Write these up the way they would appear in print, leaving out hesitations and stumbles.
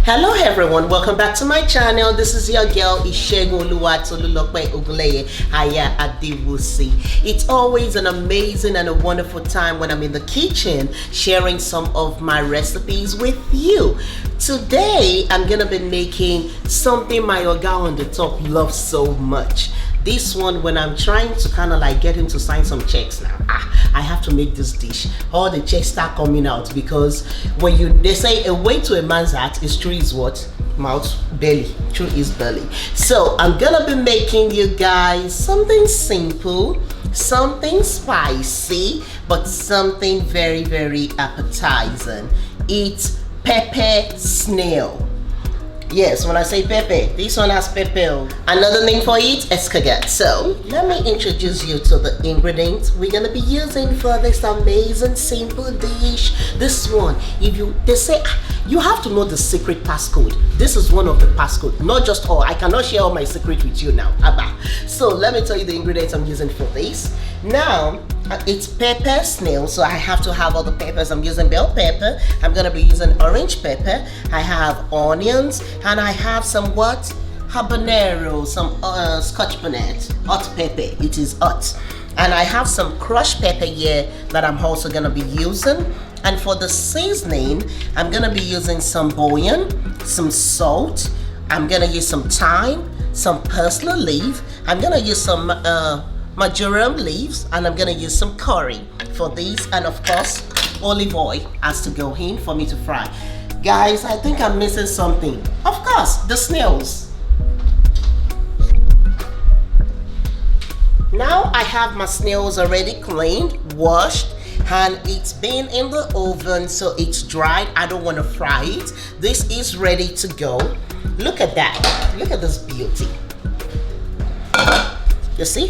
Hello everyone, welcome back to my channel. This is your girl Tolu Aya Adiwusi. It's always an amazing and a wonderful time when I'm in the kitchen sharing some of my recipes with you. Today I'm gonna be making something my oga on the top loves so much. This one, when I'm trying to kind of like get him to sign some checks now, I have to make this dish. All the checks start coming out because when they say a way to a man's heart is through his what? Mouth, belly, through his belly. So I'm gonna be making you guys something simple, something spicy, but something very, very appetizing. It's pepper snail. Yes, when I say pepper, this one has pepper. Another name for it, escargot. So let me introduce you to the ingredients we're gonna be using for this amazing simple dish. This one, they say you have to know the secret passcode. This is one of the passcode, not just all. I cannot share all my secret with you now. So let me tell you the ingredients I'm using for this. Now, it's pepper snail, so I have to have all the peppers. I'm using bell pepper, I'm gonna be using orange pepper, I have onions, and I have some what? Habanero, some scotch bonnet, hot pepper, it is hot. And I have some crushed pepper here that I'm also gonna be using. And for the seasoning, I'm gonna be using some bouillon, some salt, I'm gonna use some thyme, some Persley leaf, I'm gonna use some Marjoram leaves, and I'm gonna use some curry for these, and of course olive oil has to go in for me to fry. Guys, I think I'm missing something. Of course, the snails. Now I have my snails already cleaned, washed, and it's been in the oven, so it's dried. I don't want to fry it. This is ready to go. Look at that. Look at this beauty. You see?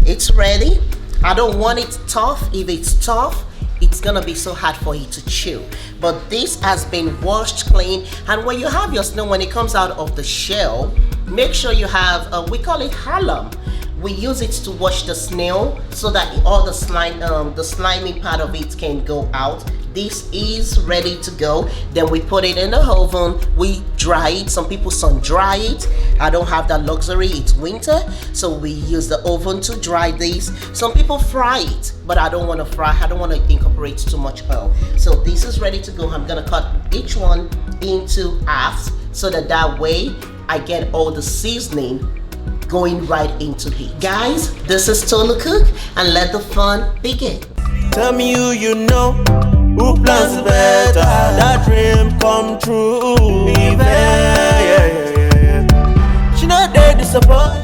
It's ready. I don't want it tough. If it's tough, it's gonna be so hard for you to chew. But this has been washed clean. And when you have your snail, when it comes out of the shell, make sure you have, we call it halum. We use it to wash the snail so that all the slime, the slimy part of it can go out. This is ready to go. Then we put it in the oven. We dry it. Some people sun dry it. I don't have that luxury. It's winter, so we use the oven to dry this. Some people fry it, but I don't want to fry. I don't want to incorporate too much oil. So this is ready to go. I'm gonna cut each one into halves so that way I get all the seasoning going right into it. Guys, this is Tolu Cook, and let the fun begin. Tell me who know, who plans better, that dream come true. Yeah. She not there disappoint.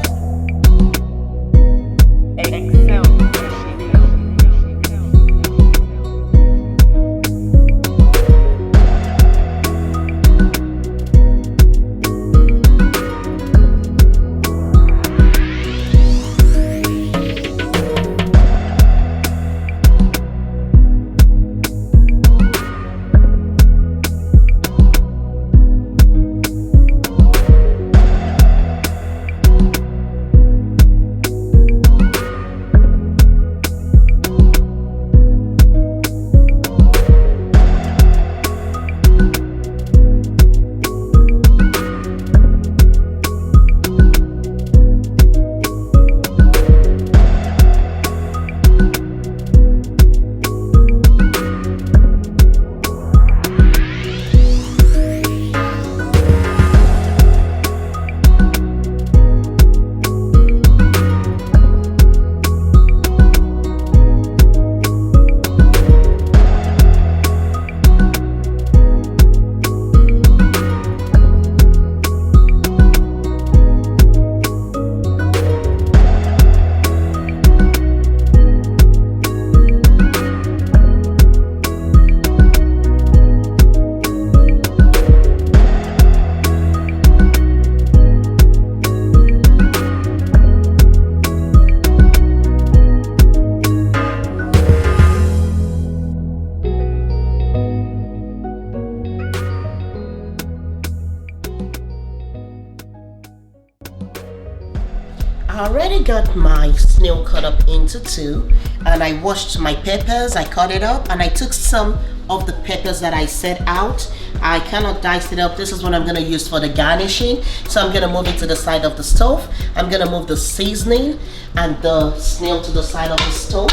I already got my snail cut up into two, and I washed my peppers, I cut it up, and I took some of the peppers that I set out. I cannot dice it up. This is what I'm gonna use for the garnishing. So I'm gonna move it to the side of the stove. I'm gonna move the seasoning and the snail to the side of the stove.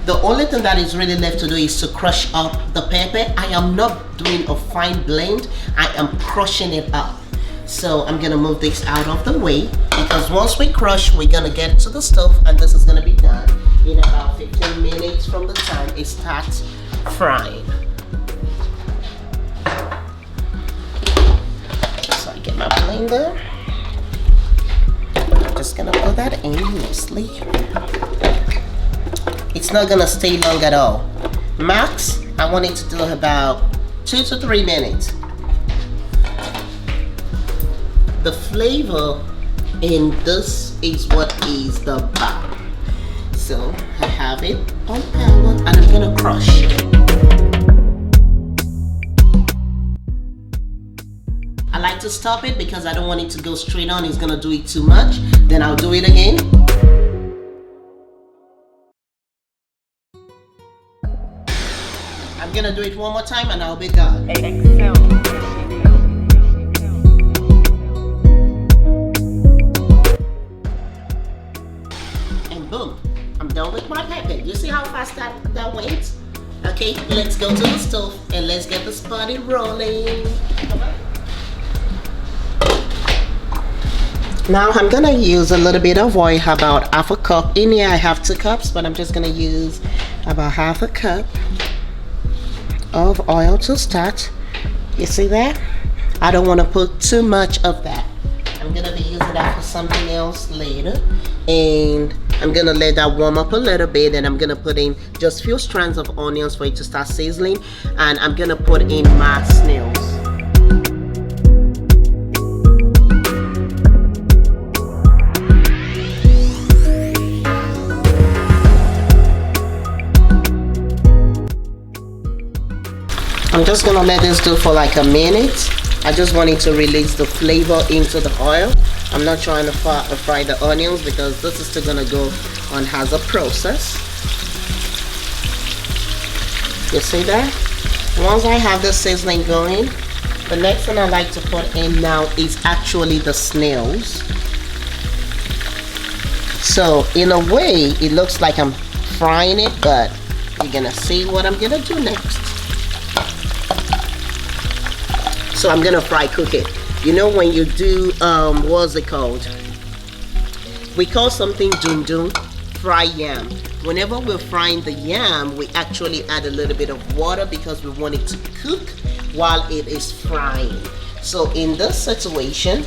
The only thing that is really left to do is to crush up the pepper. I am not doing a fine blend. I am crushing it up. So I'm gonna move this out of the way, because once we crush, we're gonna get it to the stove, and this is gonna be done in about 15 minutes from the time it starts frying. So I get my blender. I'm just gonna put that in loosely. It's not gonna stay long at all. Max, I want it to do about 2 to 3 minutes. The flavor in this is what is the bomb. So I have it on power and I'm gonna crush. I like to stop it because I don't want it to go straight on. It's gonna do it too much. Then I'll do it again. I'm gonna do it one more time and I'll be done. And boom, I'm done with my pepper. You see how fast that went? Okay, let's go to the stove and let's get this party rolling. Now I'm gonna use a little bit of oil, about half a cup. In here I have 2 cups, but I'm just gonna use about half a cup of oil to start. You see that? I don't want to put too much of that. I'm gonna be using that for something else later, and I'm gonna let that warm up a little bit, and I'm gonna put in just few strands of onions for it to start sizzling, and I'm gonna put in my snails. I'm just gonna let this do for like a minute. I just want it to release the flavor into the oil. I'm not trying to fry the onions because this is still gonna go on as a process. You see that? Once I have the sizzling going, the next thing I like to put in now is actually the snails. So in a way, it looks like I'm frying it, but you're gonna see what I'm gonna do next. So I'm gonna fry cook it. You know when you do what's it called? We call something dum fry yam. Whenever we're frying the yam, we actually add a little bit of water because we want it to cook while it is frying. So in this situation,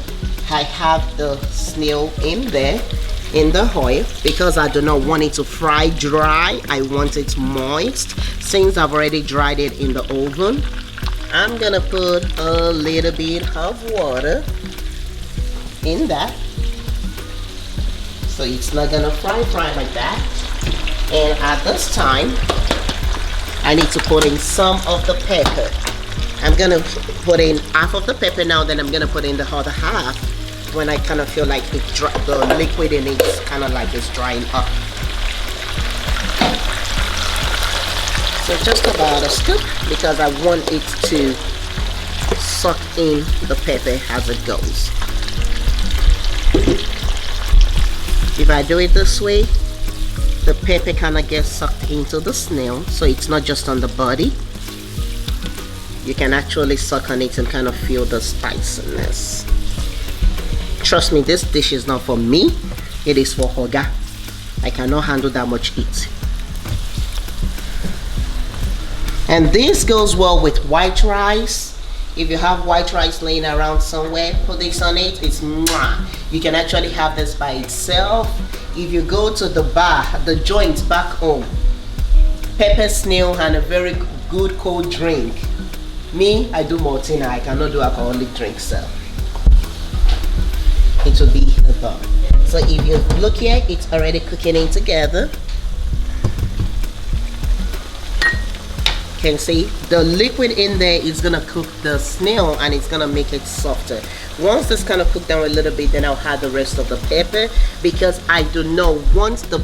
I have the snail in there in the oil because I do not want it to fry dry. I want it moist. Since I've already dried it in the oven, I'm gonna put a little bit of water in that, so it's not gonna fry like that. And at this time, I need to put in some of the pepper. I'm gonna put in half of the pepper now, then I'm gonna put in the other half when I kind of feel like the liquid in it is kind of like it's drying up. So just about a scoop because I want it to suck in the pepper as it goes. If I do it this way, the pepper kind of gets sucked into the snail, so it's not just on the body. You can actually suck on it and kind of feel the spiciness. Trust me, this dish is not for me, it is for Hoga. I cannot handle that much heat. And this goes well with white rice. If you have white rice laying around somewhere, put this on it. It's mwah. You can actually have this by itself. If you go to the bar, the joint back home, pepper snail and a very good cold drink. Me, I do Martina. I cannot do alcoholic drinks, so it will be a bomb. So if you look here, it's already cooking in together. Can see the liquid in there is gonna cook the snail and it's gonna make it softer. Once this kind of cooked down a little bit, then I'll add the rest of the pepper because I do not want the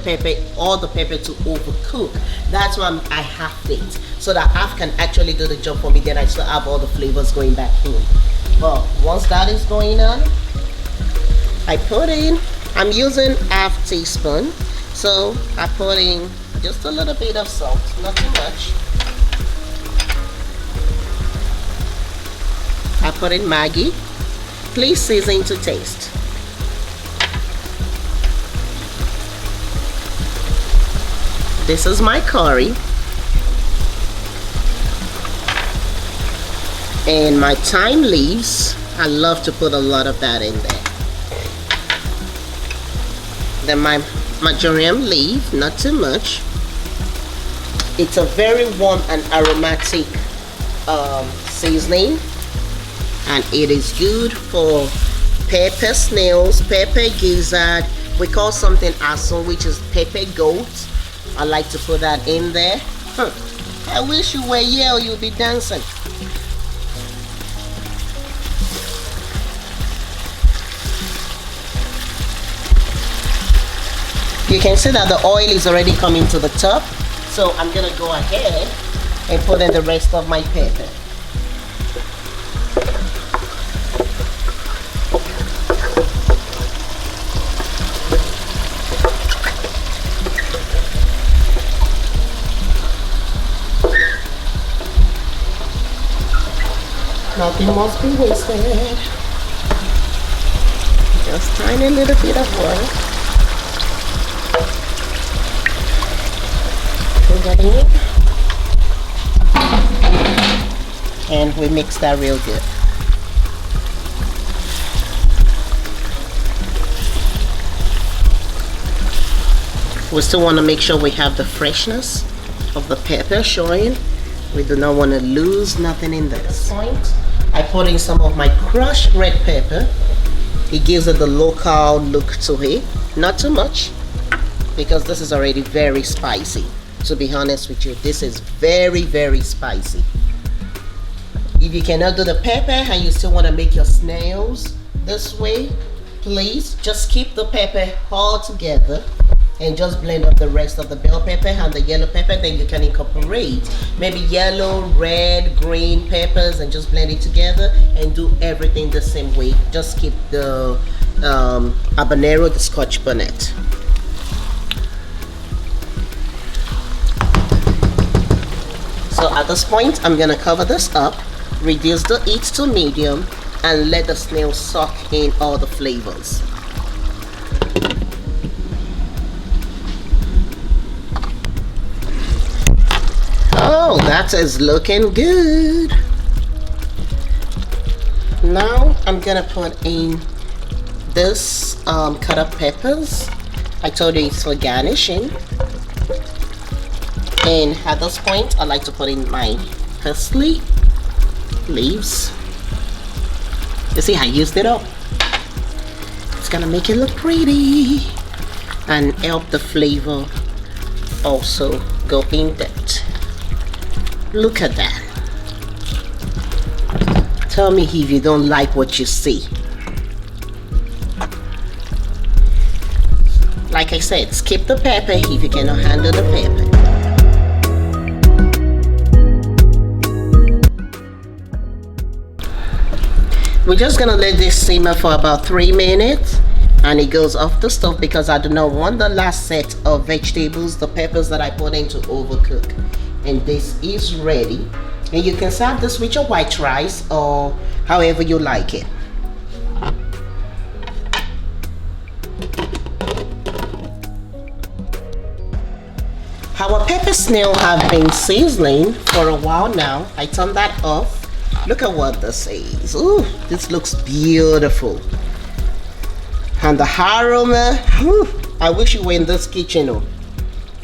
pepper, all the pepper to overcook. That's why I have it. so that half can actually do the job for me, then I still have all the flavors going back in. But once that is going on, I put in, I'm using half teaspoon, so I put in just a little bit of salt, not too much. I put in Maggi. Please season to taste. This is my curry. And my thyme leaves. I love to put a lot of that in there. Then my marjoram leaf, not too much. It's a very warm and aromatic seasoning, and it is good for pepper snails, pepper gizzard. We call something aso, which is pepper goat. I like to put that in there. I wish you were here, you'd be dancing. You can see that the oil is already coming to the top, so I'm gonna go ahead and put in the rest of my pepper. Nothing must be wasted. Just tiny little bit of oil. Put that in. And we mix that real good. We still want to make sure we have the freshness of the pepper showing. We do not want to lose nothing in this point. I put in some of my crushed red pepper. It gives it the local look to it. Not too much, because this is already very spicy. To be honest with you, this is very, very spicy. If you cannot do the pepper and you still want to make your snails this way, please just keep the pepper all together and just blend up the rest of the bell pepper and the yellow pepper. Then you can incorporate maybe yellow, red, green peppers and just blend it together and do everything the same way. Just keep the habanero, the Scotch bonnet. So at this point, I'm gonna cover this up, reduce the heat to medium, and let the snail soak in all the flavors. Oh, that is looking good. Now I'm gonna put in this cut up peppers. I told you it's for garnishing. And at this point, I like to put in my Persley leaves. You see, I used it up. It's gonna make it look pretty and help the flavor also go in that. Look at that. Tell me if you don't like what you see. Like I said, skip the pepper if you cannot handle the pepper. We're just gonna let this simmer for about 3 minutes and it goes off the stove because I do not want the last set of vegetables, the peppers that I put in, to overcook. And this is ready. And you can serve this with your white rice or however you like it. Our pepper snail have been sizzling for a while now. I turned that off. Look at what this is. Ooh, this looks beautiful. And the aroma, whew, I wish you were in this kitchen. Oh.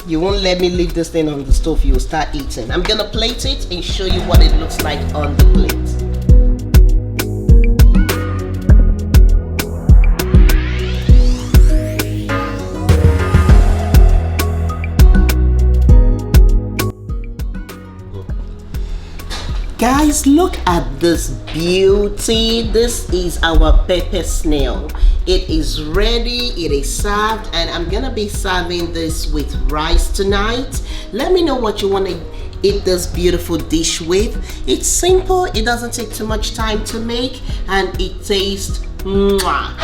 You won't let me leave this thing on the stove. You'll start eating. I'm gonna plate it and show you what it looks like on the plate. Guys, look at this beauty. This is our pepper snail. It is ready, it is served, and I'm gonna be serving this with rice tonight. Let me know what you want to eat this beautiful dish with. It's simple, it doesn't take too much time to make, and it tastes mwah.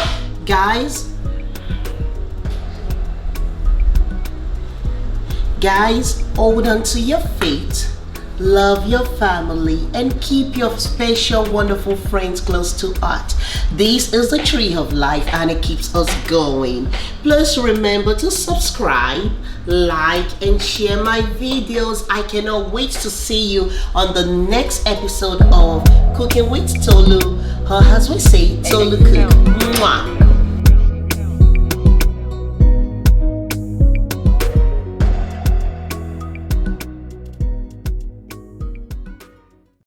Guys, hold on to your faith, love your family, and keep your special wonderful friends close to heart. This is the tree of life and it keeps us going. Please remember to subscribe, like, and share my videos. I cannot wait to see you on the next episode of Cooking with Tolu, or as we say, Tolu Cook. Mwah.